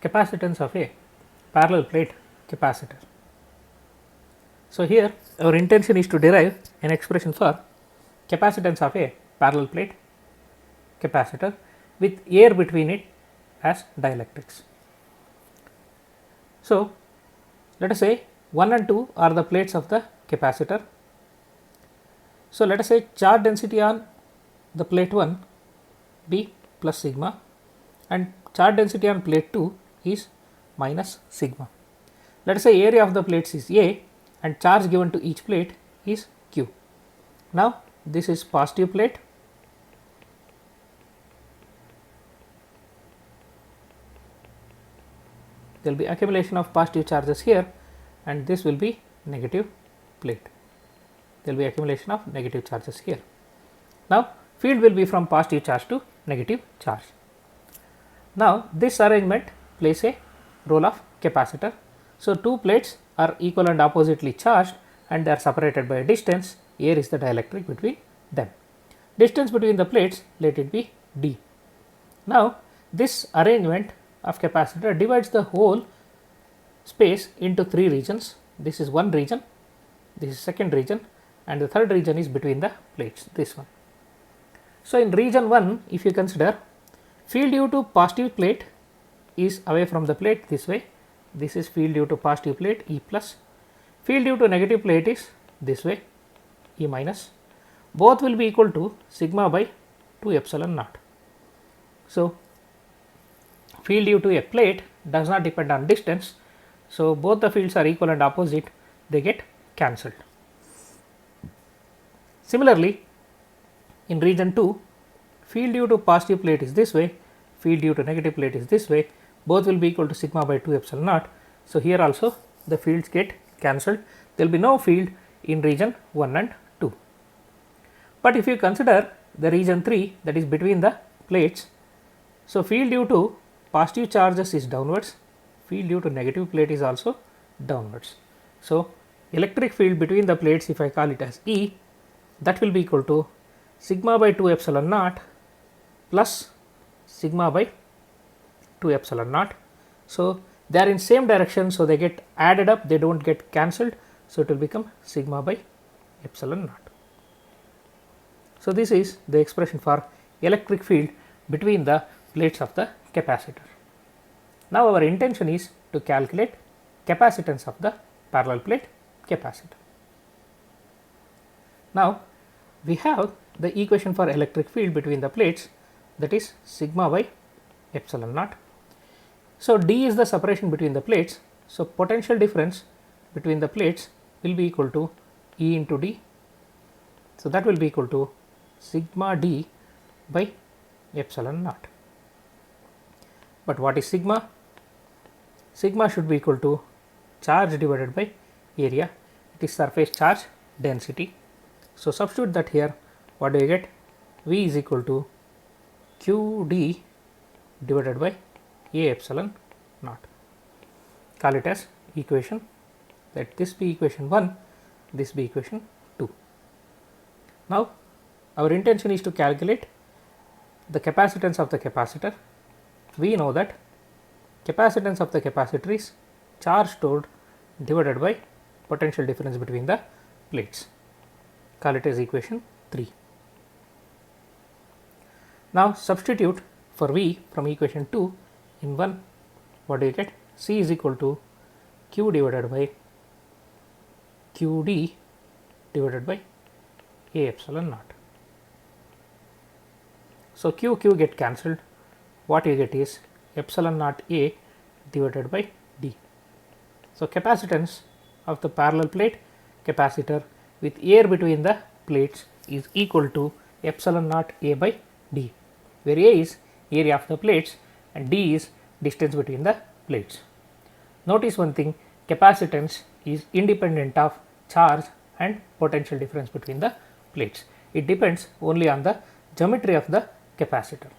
capacitance of a parallel plate capacitor. So, here our intention is to derive an expression for capacitance of a parallel plate capacitor with air between it as dielectrics. So, let us say 1 and 2 are the plates of the capacitor. So, let us say charge density on the plate 1 be plus sigma and charge density on plate 2 is minus sigma. Let us say area of the plates is A and charge given to each plate is Q. Now, this is positive plate, there will be accumulation of positive charges here and this will be negative plate, there will be accumulation of negative charges here. Now, field will be from positive charge to negative charge. Now, this arrangement plays a role of capacitor. So, two plates are equal and oppositely charged and they are separated by a distance, air is the dielectric between them. Distance between the plates, let it be d. Now, this arrangement of capacitor divides the whole space into three regions. This is one region, this is second region and the third region is between the plates, this one. So, in region 1 if you consider field due to positive plate is away from the plate this way, this is field due to positive plate E plus, field due to negative plate is this way E minus, both will be equal to sigma by 2 epsilon naught. So, field due to a plate does not depend on distance. So, both the fields are equal and opposite, they get cancelled. Similarly, in region 2 field due to positive plate is this way, field due to negative plate is this way, both will be equal to sigma by 2 epsilon naught. So, here also the fields get cancelled, there will be no field in region 1 and 2. But if you consider the region 3 that is between the plates, so field due to positive charges is downwards, field due to negative plate is also downwards. So, electric field between the plates if I call it as E, that will be equal to sigma by 2 epsilon naught plus sigma by 2 epsilon naught. So, they are in same direction, so they get added up, they do not get cancelled. So, it will become sigma by epsilon naught. So, this is the expression for electric field between the plates of the capacitor. Now, our intention is to calculate capacitance of the parallel plate capacitor. Now, we have the equation for electric field between the plates, that is sigma by epsilon naught. So, d is the separation between the plates. So, potential difference between the plates will be equal to E into d. So, that will be equal to sigma d by epsilon naught. But what is sigma? Sigma should be equal to charge divided by area, it is surface charge density. So, substitute that here, what do you get? V is equal to q d divided by A epsilon naught. Call it as equation, let this be equation 1, this be equation 2. Now, our intention is to calculate the capacitance of the capacitor. We know that capacitance of the capacitor is charge stored divided by potential difference between the plates. Call it as equation 3. Now, substitute for V from equation 2 in 1, what do you get? C is equal to Q divided by Q d divided by A epsilon naught. So, Q get cancelled, what you get is epsilon naught A divided by d. So, capacitance of the parallel plate capacitor with air between the plates is equal to epsilon naught A by d, where A is area of the plates and d is distance between the plates. Notice one thing, capacitance is independent of charge and potential difference between the plates. It depends only on the geometry of the capacitor.